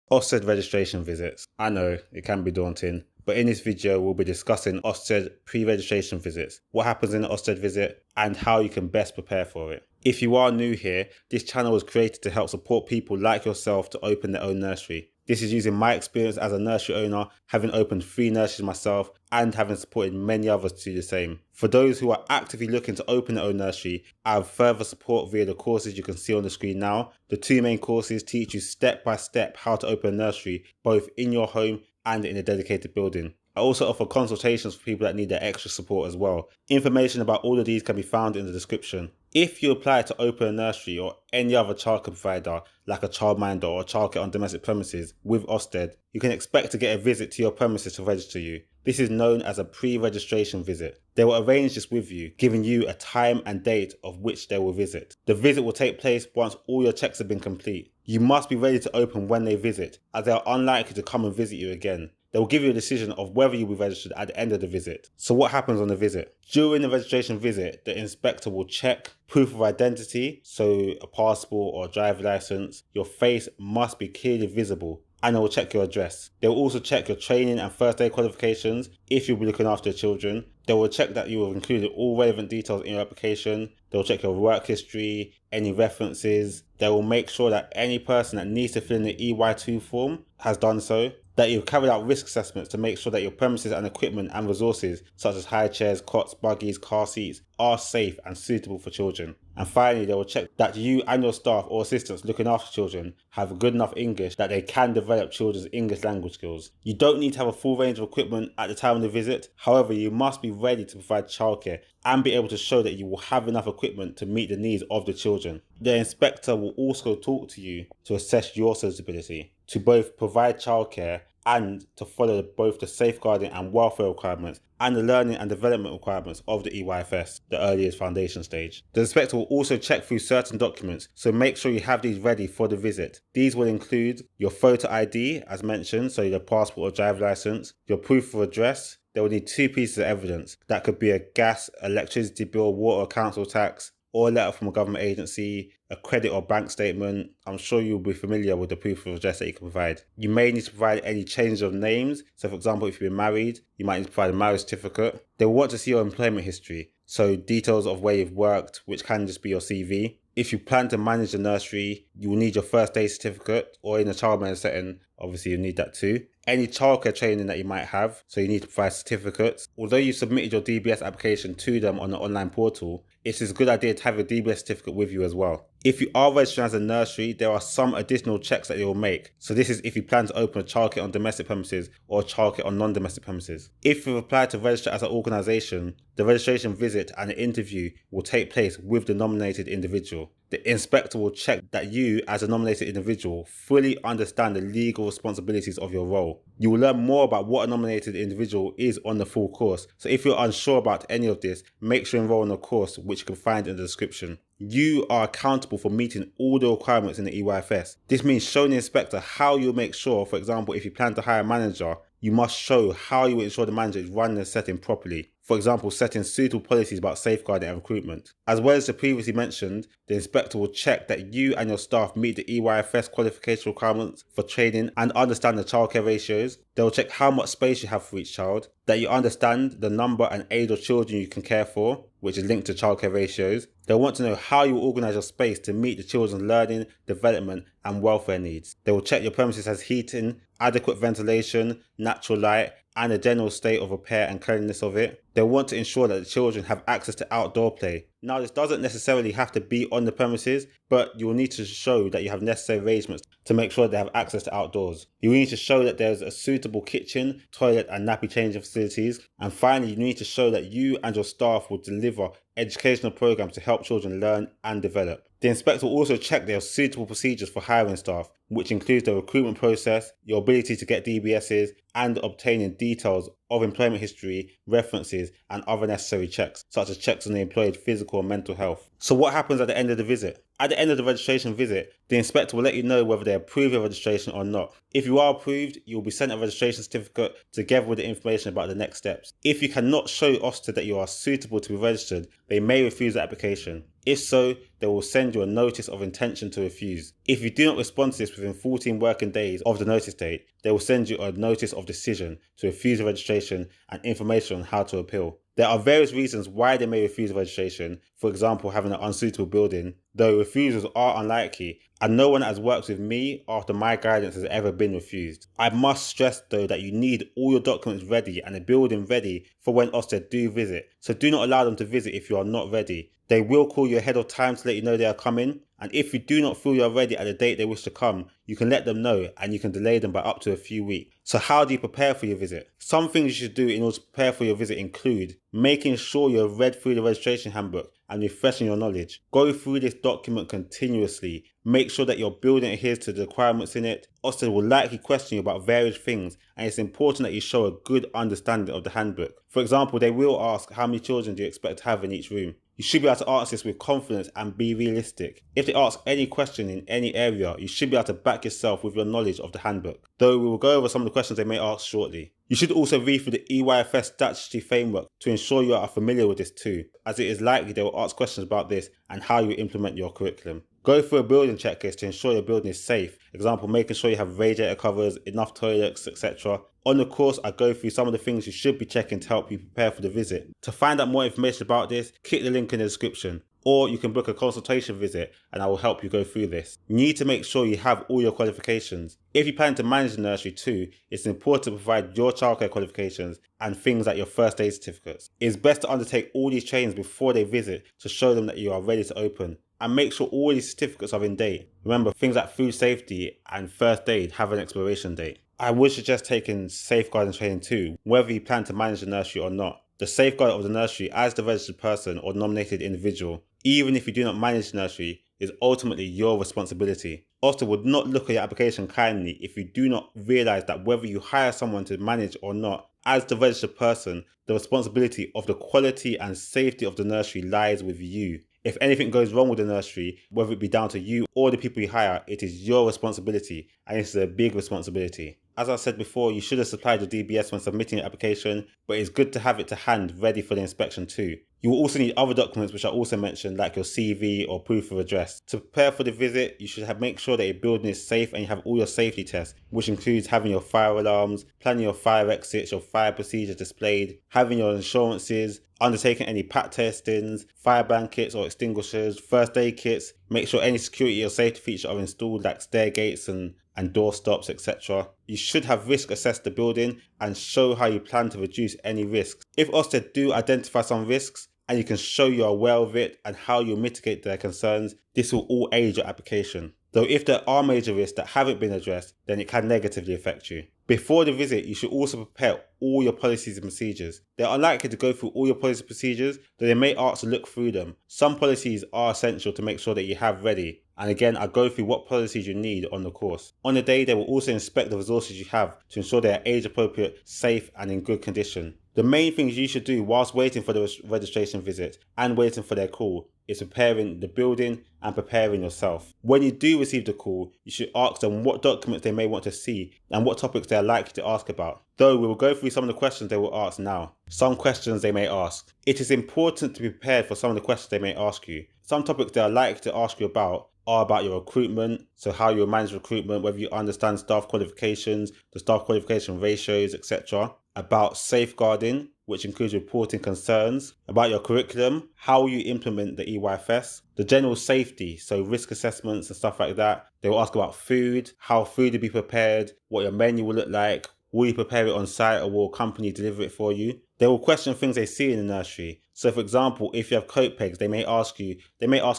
Ofsted Registration Visits. I know, it can be daunting, but in this video we'll be discussing Ofsted pre-registration visits, what happens in an Ofsted visit, and how you can best prepare for it. If you are new here, this channel was created to help support people like yourself to open their own nursery. This is using my experience as a nursery owner, having opened 3 nurseries myself and having supported many others to do the same. For those who are actively looking to open their own nursery, I have further support via the courses you can see on the screen now. The 2 main courses teach you step by step how to open a nursery, both in your home and in a dedicated building. I also offer consultations for people that need that extra support as well. Information about all of these can be found in the description. If you apply to open a nursery or any other childcare provider like a childminder or childcare on domestic premises with Ofsted, you can expect to get a visit to your premises to register you. This is known as a pre-registration visit. They will arrange this with you, giving you a time and date of which they will visit. The visit will take place once all your checks have been complete. You must be ready to open when they visit, as they are unlikely to come and visit you again. They will give you a decision of whether you'll be registered at the end of the visit. So what happens on the visit? During the registration visit, the inspector will check proof of identity, so a passport or a driver license. Your face must be clearly visible, and they will check your address. They will also check your training and first aid qualifications if you'll be looking after children. They will check that you have included all relevant details in your application. They will check your work history, any references. They will make sure that any person that needs to fill in the EY2 form has done so. That you've carried out risk assessments to make sure that your premises and equipment and resources such as high chairs, cots, buggies, car seats are safe and suitable for children. And finally, they will check that you and your staff or assistants looking after children have good enough English that they can develop children's English language skills. You don't need to have a full range of equipment at the time of the visit. However, you must be ready to provide childcare and be able to show that you will have enough equipment to meet the needs of the children. The inspector will also talk to you to assess your suitability to both provide childcare and to follow both the safeguarding and welfare requirements and the learning and development requirements of the EYFS, the earliest foundation stage. The inspector will also check through certain documents, so make sure you have these ready for the visit. These will include your photo ID, as mentioned, so your passport or driver license, your proof of address. They will need 2 pieces of evidence. That could be a gas, electricity bill, water or council tax, or a letter from a government agency, a credit or bank statement. I'm sure you'll be familiar with the proof of address that you can provide. You may need to provide any change of names. So for example, if you've been married, you might need to provide a marriage certificate. They will want to see your employment history. So details of where you've worked, which can just be your CV. If you plan to manage the nursery, you will need your first aid certificate, or in a childminder setting, obviously you need that too. Any childcare training that you might have, so you need to provide certificates. Although you submitted your DBS application to them on the online portal, it is a good idea to have your DBS certificate with you as well. If you are registering as a nursery, there are some additional checks that they will make. So this is if you plan to open a childcare on domestic premises or childcare on non-domestic premises. If you've applied to register as an organisation, the registration visit and the interview will take place with the nominated individual. The inspector will check that you, as a nominated individual, fully understand the legal responsibilities of your role. You will learn more about what a nominated individual is on the full course. So if you're unsure about any of this, make sure you enroll in the course, which you can find in the description. You are accountable for meeting all the requirements in the EYFS. This means showing the inspector how you'll make sure, for example, if you plan to hire a manager, you must show how you will ensure the manager is running the setting properly. For example, setting suitable policies about safeguarding and recruitment. As well as the previously mentioned, the inspector will check that you and your staff meet the EYFS qualification requirements for training and understand the childcare ratios. They will check how much space you have for each child, that you understand the number and age of children you can care for, which is linked to childcare ratios. They'll want to know how you organise your space to meet the children's learning, development and welfare needs. They will check your premises has heating, adequate ventilation, natural light, and the general state of repair and cleanliness of it. They'll want to ensure that the children have access to outdoor play. Now, this doesn't necessarily have to be on the premises, but you'll need to show that you have necessary arrangements to make sure they have access to outdoors. You need to show that there's a suitable kitchen, toilet and nappy changing facilities. And finally, you need to show that you and your staff will deliver educational programs to help children learn and develop. The inspector will also check there are suitable procedures for hiring staff, which includes the recruitment process, your ability to get DBSs, and obtaining details of employment history, references, and other necessary checks, such as checks on the employee's physical and mental health. So what happens at the end of the visit? At the end of the registration visit, the inspector will let you know whether they approve your registration or not. If you are approved, you will be sent a registration certificate together with the information about the next steps. If you cannot show Ofsted that you are suitable to be registered, they may refuse the application. If so, they will send you a notice of intention to refuse. If you do not respond to this within 14 working days of the notice date, they will send you a notice of decision to refuse the registration and information on how to appeal. There are various reasons why they may refuse registration, for example having an unsuitable building, though refusals are unlikely, and no one that has worked with me after my guidance has ever been refused. I must stress though that you need all your documents ready and the building ready for when Ofsted do visit, so do not allow them to visit if you are not ready. They will call you ahead of time to let you know they are coming, and if you do not feel you are ready at the date they wish to come, you can let them know and you can delay them by up to a few weeks. So how do you prepare for your visit? Some things you should do in order to prepare for your visit include making sure you have read through the registration handbook and refreshing your knowledge. Go through this document continuously. Make sure that your building adheres to the requirements in it. Ofsted will likely question you about various things, and it's important that you show a good understanding of the handbook. For example, they will ask how many children do you expect to have in each room. You should be able to answer this with confidence and be realistic. If they ask any question in any area, you should be able to back yourself with your knowledge of the handbook, though we will go over some of the questions they may ask shortly. You should also read through the EYFS statutory framework to ensure you are familiar with this too, as it is likely they will ask questions about this and how you implement your curriculum. Go through a building checklist to ensure your building is safe. Example, making sure you have radiator covers, enough toilets, etc. On the course, I go through some of the things you should be checking to help you prepare for the visit. To find out more information about this, click the link in the description. Or you can book a consultation visit and I will help you go through this. You need to make sure you have all your qualifications. If you plan to manage the nursery too, it's important to provide your childcare qualifications and things like your first aid certificates. It's best to undertake all these trainings before they visit to show them that you are ready to open. And make sure all these certificates are in date. Remember, things like food safety and first aid have an expiration date. I would suggest taking safeguarding training too, whether you plan to manage the nursery or not. The safeguard of the nursery as the registered person or nominated individual, even if you do not manage the nursery, is ultimately your responsibility. Ofsted would not look at your application kindly if you do not realise that whether you hire someone to manage or not, as the registered person, the responsibility of the quality and safety of the nursery lies with you. If anything goes wrong with the nursery, whether it be down to you or the people you hire, it is your responsibility, and it's a big responsibility. As I said before, you should have supplied your DBS when submitting your application, but it's good to have it to hand ready for the inspection too. You will also need other documents which I also mentioned, like your CV or proof of address. To prepare for the visit, you should make sure that your building is safe and you have all your safety tests, which includes having your fire alarms, planning your fire exits, your fire procedures displayed, having your insurances, undertaking any pat testings, fire blankets or extinguishers, first aid kits. Make sure any security or safety features are installed, like stair gates and door stops, etc. You should have risk assess the building and show how you plan to reduce any risks. If Ofsted do identify some risks and you can show you are aware of it and how you mitigate their concerns, this will all aid your application. Though if there are major risks that haven't been addressed, then it can negatively affect you. Before the visit, you should also prepare all your policies and procedures. They're unlikely to go through all your policy procedures, though they may ask to look through them. Some policies are essential to make sure that you have ready. And again, I'll go through what policies you need on the course. On the day, they will also inspect the resources you have to ensure they are age appropriate, safe and in good condition. The main things you should do whilst waiting for the registration visit and waiting for their call is preparing the building and preparing yourself. When you do receive the call, you should ask them what documents they may want to see and what topics they are likely to ask about. Though we will go through some of the questions they will ask now. Some questions they may ask. It is important to be prepared for some of the questions they may ask you. Some topics they are likely to ask you about are about your recruitment, so how you manage recruitment, whether you understand staff qualifications, the staff qualification ratios, etc. About safeguarding, which includes reporting concerns, about your curriculum, how you implement the EYFS, the general safety, so risk assessments and stuff like that. They will ask about food, how food will be prepared, what your menu will look like, will you prepare it on site or will a company deliver it for you? They will question things they see in the nursery. So for example, if you have coat pegs, they may ask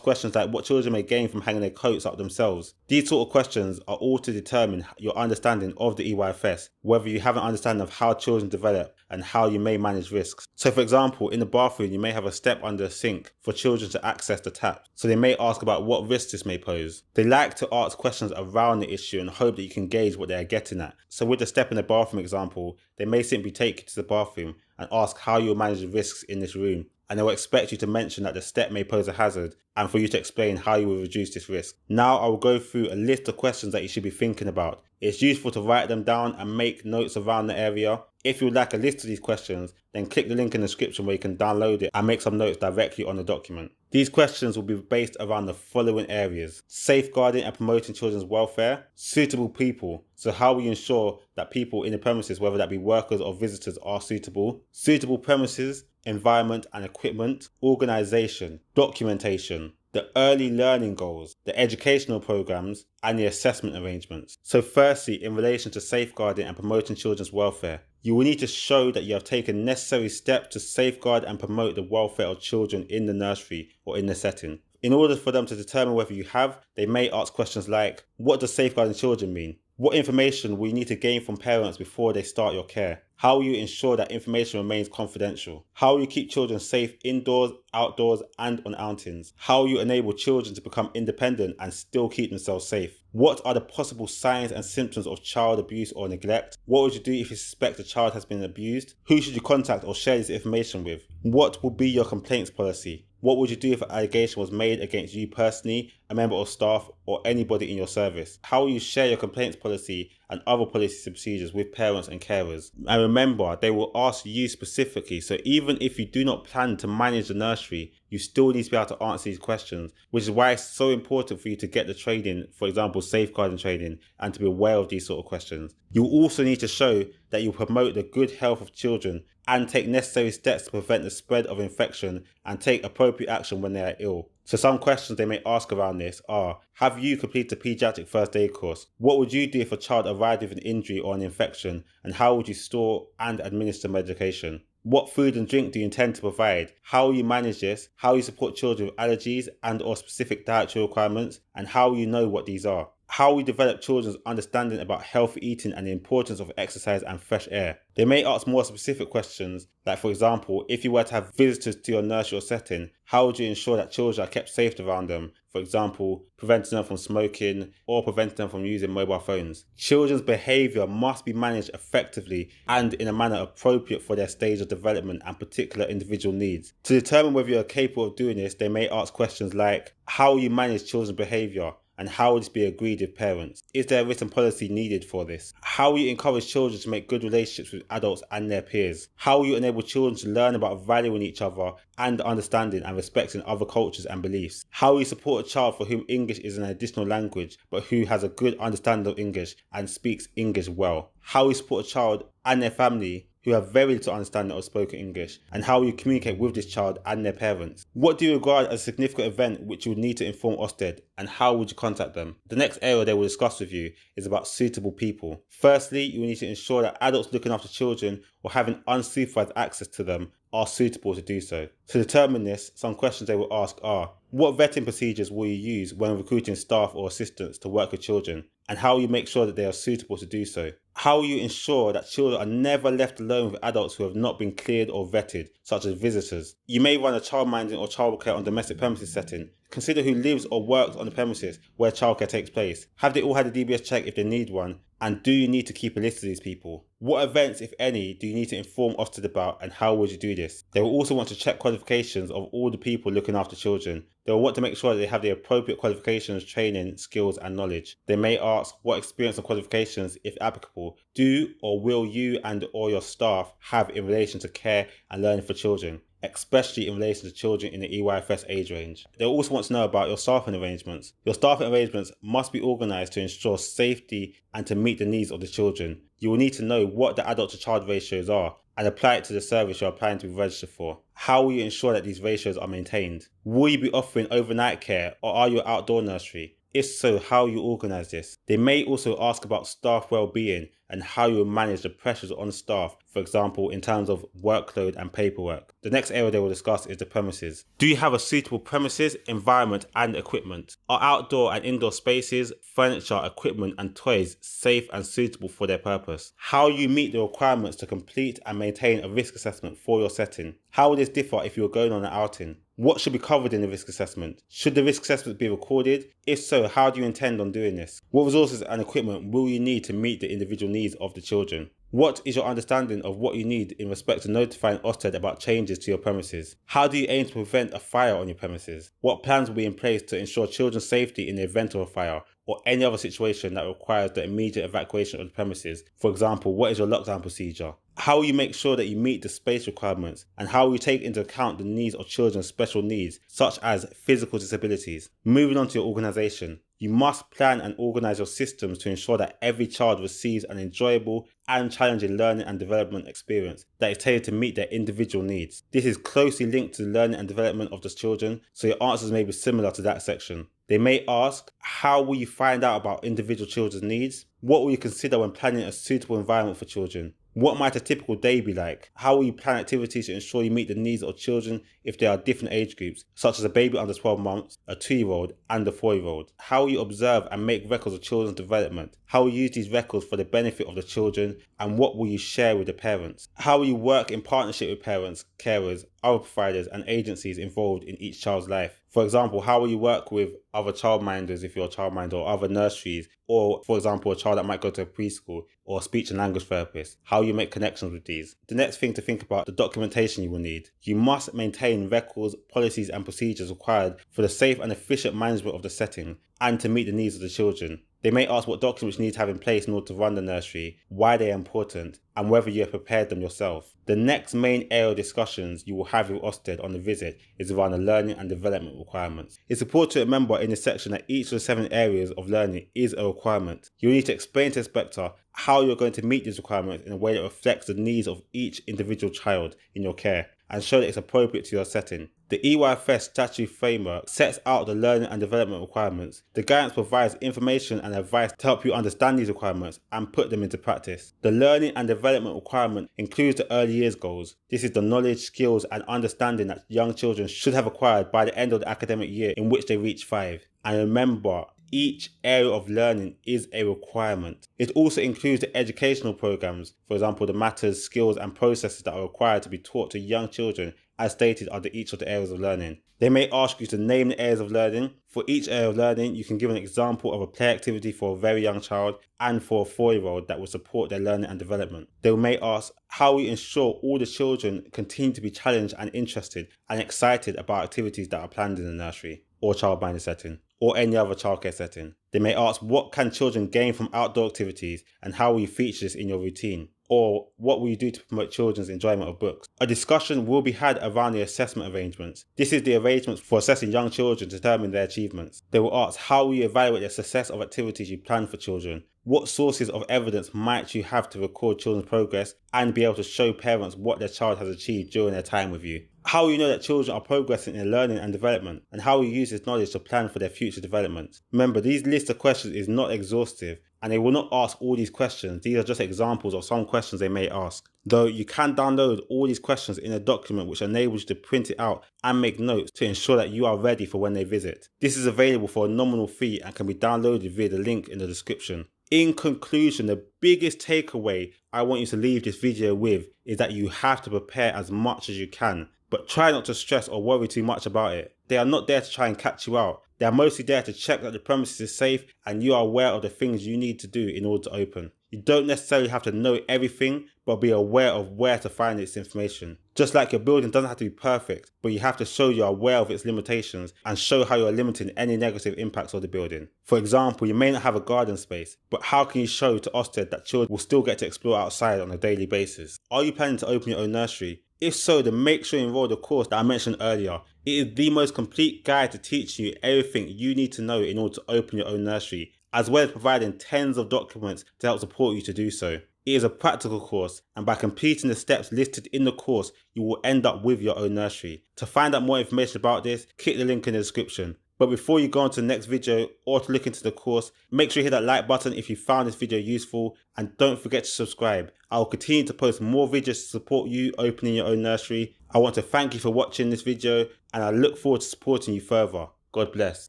questions like what children may gain from hanging their coats up themselves. These sort of questions are all to determine your understanding of the EYFS, whether you have an understanding of how children develop and how you may manage risks. So for example, in the bathroom, you may have a step under a sink for children to access the tap. So they may ask about what risks this may pose. They like to ask questions around the issue and hope that you can gauge what they are getting at. So with the step in the bathroom example, they may simply take you to the bathroom and ask how you'll manage the risks in this room. And they will expect you to mention that the step may pose a hazard and for you to explain how you will reduce this risk. Now I will go through a list of questions that you should be thinking about. It's useful to write them down and make notes around the area. If you would like a list of these questions, then click the link in the description where you can download it and make some notes directly on the document. These questions will be based around the following areas: safeguarding and promoting children's welfare, suitable people, so how we ensure that people in the premises, whether that be workers or visitors, are suitable premises, environment and equipment, organisation, documentation, the early learning goals, the educational programs, and the assessment arrangements. So firstly, in relation to safeguarding and promoting children's welfare, you will need to show that you have taken necessary steps to safeguard and promote the welfare of children in the nursery or in the setting. In order for them to determine whether you have, they may ask questions like, what does safeguarding children mean? What information will you need to gain from parents before they start your care? How will you ensure that information remains confidential? How will you keep children safe indoors, outdoors, and on outings? How will you enable children to become independent and still keep themselves safe? What are the possible signs and symptoms of child abuse or neglect? What would you do if you suspect a child has been abused? Who should you contact or share this information with? What will be your complaints policy? What would you do if an allegation was made against you personally, a member of staff, or anybody in your service? How will you share your complaints policy and other policies and procedures with parents and carers? And remember, they will ask you specifically, so even if you do not plan to manage the nursery, you still need to be able to answer these questions, which is why it's so important for you to get the training, for example, safeguarding training, and to be aware of these sort of questions. You also need to show that you promote the good health of children and take necessary steps to prevent the spread of infection and take appropriate action when they are ill. So some questions they may ask around this are, have you completed a pediatric first aid course? What would you do if a child arrived with an injury or an infection, and how would you store and administer medication? What food and drink do you intend to provide? How will you manage this? How will you support children with allergies and or specific dietary requirements? And how will you know what these are? How we develop children's understanding about healthy eating and the importance of exercise and fresh air. They may ask more specific questions, like for example, if you were to have visitors to your nursery or setting, how would you ensure that children are kept safe around them? For example, preventing them from smoking or preventing them from using mobile phones. Children's behaviour must be managed effectively and in a manner appropriate for their stage of development and particular individual needs. To determine whether you are capable of doing this, they may ask questions like, how will you manage children's behaviour? And how will this be agreed with parents? Is there a written policy needed for this? How will you encourage children to make good relationships with adults and their peers? How will you enable children to learn about valuing each other and understanding and respecting other cultures and beliefs? How will you support a child for whom English is an additional language, but who has a good understanding of English and speaks English well? How will you support a child and their family who have very little understanding of spoken English, and how will you communicate with this child and their parents? What do you regard as a significant event which you would need to inform Ofsted, and how would you contact them? The next area they will discuss with you is about suitable people. Firstly, you will need to ensure that adults looking after children or having unsupervised access to them are suitable to do so. To determine this, some questions they will ask are, what vetting procedures will you use when recruiting staff or assistants to work with children, and how will you make sure that they are suitable to do so? How will you ensure that children are never left alone with adults who have not been cleared or vetted, such as visitors? You may run a childminding or childcare on domestic premises setting. Consider who lives or works on the premises where childcare takes place. Have they all had a DBS check if they need one? And do you need to keep a list of these people? What events, if any, do you need to inform Ofsted about, and how would you do this? They will also want to check qualifications of all the people looking after children. They will want to make sure that they have the appropriate qualifications, training, skills and knowledge. They may ask what experience and qualifications, if applicable, do or will you and or your staff have in relation to care and learning for children, especially in relation to children in the EYFS age range. They'll also want to know about your staffing arrangements. Your staffing arrangements must be organised to ensure safety and to meet the needs of the children. You will need to know what the adult to child ratios are and apply it to the service you're applying to be registered for. How will you ensure that these ratios are maintained? Will you be offering overnight care, or are you an outdoor nursery? If so, how you organise this. They may also ask about staff well-being and how you manage the pressures on staff, for example, in terms of workload and paperwork. The next area they will discuss is the premises. Do you have a suitable premises, environment and equipment? Are outdoor and indoor spaces, furniture, equipment and toys safe and suitable for their purpose? How you meet the requirements to complete and maintain a risk assessment for your setting? How will this differ if you are going on an outing? What should be covered in the risk assessment? Should the risk assessment be recorded? If so, how do you intend on doing this? What resources and equipment will you need to meet the individual needs of the children? What is your understanding of what you need in respect to notifying Ofsted about changes to your premises? How do you aim to prevent a fire on your premises? What plans will be in place to ensure children's safety in the event of a fire or any other situation that requires the immediate evacuation of the premises? For example, what is your lockdown procedure? How will you make sure that you meet the space requirements, and how will you take into account the needs of children's special needs, such as physical disabilities? Moving on to your organisation. You must plan and organise your systems to ensure that every child receives an enjoyable and challenging learning and development experience that is tailored to meet their individual needs. This is closely linked to the learning and development of the children, so your answers may be similar to that section. They may ask, how will you find out about individual children's needs? What will you consider when planning a suitable environment for children? What might a typical day be like? How will you plan activities to ensure you meet the needs of children if there are different age groups, such as a baby under 12 months, a 2-year-old, and a 4-year-old? How will you observe and make records of children's development? How will you use these records for the benefit of the children, and what will you share with the parents? How will you work in partnership with parents, carers, other providers, and agencies involved in each child's life? For example, how will you work with other childminders if you're a childminder, or other nurseries, or for example, a child that might go to a preschool or a speech and language therapist? How you make connections with these? The next thing to think about, the documentation you will need. You must maintain records, policies and procedures required for the safe and efficient management of the setting and to meet the needs of the children. They may ask what documents you need to have in place in order to run the nursery, why they are important, and whether you have prepared them yourself. The next main area of discussions you will have with Ofsted on the visit is around the learning and development requirements. It's important to remember in this section that each of the 7 areas of learning is a requirement. You need to explain to the inspector how you're going to meet these requirements in a way that reflects the needs of each individual child in your care and show that it's appropriate to your setting. The EYFS statutory framework sets out the learning and development requirements. The guidance provides information and advice to help you understand these requirements and put them into practice. The learning and development requirement includes the early years goals. This is the knowledge, skills and understanding that young children should have acquired by the end of the academic year in which they reach 5. And remember, each area of learning is a requirement. It also includes the educational programs, for example, the matters, skills and processes that are required to be taught to young children as stated under each of the areas of learning. They may ask you to name the areas of learning. For each area of learning, you can give an example of a play activity for a very young child and for a 4-year-old that will support their learning and development. They may ask how we ensure all the children continue to be challenged and interested and excited about activities that are planned in the nursery or childminder setting or any other childcare setting. They may ask what can children gain from outdoor activities and how will you feature this in your routine? Or what will you do to promote children's enjoyment of books? A discussion will be had around the assessment arrangements. This is the arrangements for assessing young children to determine their achievements. They will ask how will you evaluate the success of activities you plan for children? What sources of evidence might you have to record children's progress and be able to show parents what their child has achieved during their time with you? How will you know that children are progressing in learning and development, and how will you use this knowledge to plan for their future development? Remember, these list of questions is not exhaustive, and they will not ask all these questions. These are just examples of some questions they may ask. Though you can download all these questions in a document which enables you to print it out and make notes to ensure that you are ready for when they visit. This is available for a nominal fee and can be downloaded via the link in the description. In conclusion, the biggest takeaway I want you to leave this video with is that you have to prepare as much as you can, but try not to stress or worry too much about it. They are not there to try and catch you out. They are mostly there to check that the premises is safe and you are aware of the things you need to do in order to open. You don't necessarily have to know everything, but be aware of where to find this information. Just like your building doesn't have to be perfect, but you have to show you're aware of its limitations and show how you're limiting any negative impacts of the building. For example, you may not have a garden space, but how can you show to Ofsted that children will still get to explore outside on a daily basis? Are you planning to open your own nursery? If so, then make sure you enroll the course that I mentioned earlier. It is the most complete guide to teach you everything you need to know in order to open your own nursery, as well as providing tens of documents to help support you to do so. It is a practical course, and by completing the steps listed in the course, you will end up with your own nursery. To find out more information about this, click the link in the description. But before you go on to the next video or to look into the course, make sure you hit that like button if you found this video useful, and don't forget to subscribe. I will continue to post more videos to support you opening your own nursery. I want to thank you for watching this video, and I look forward to supporting you further. God bless.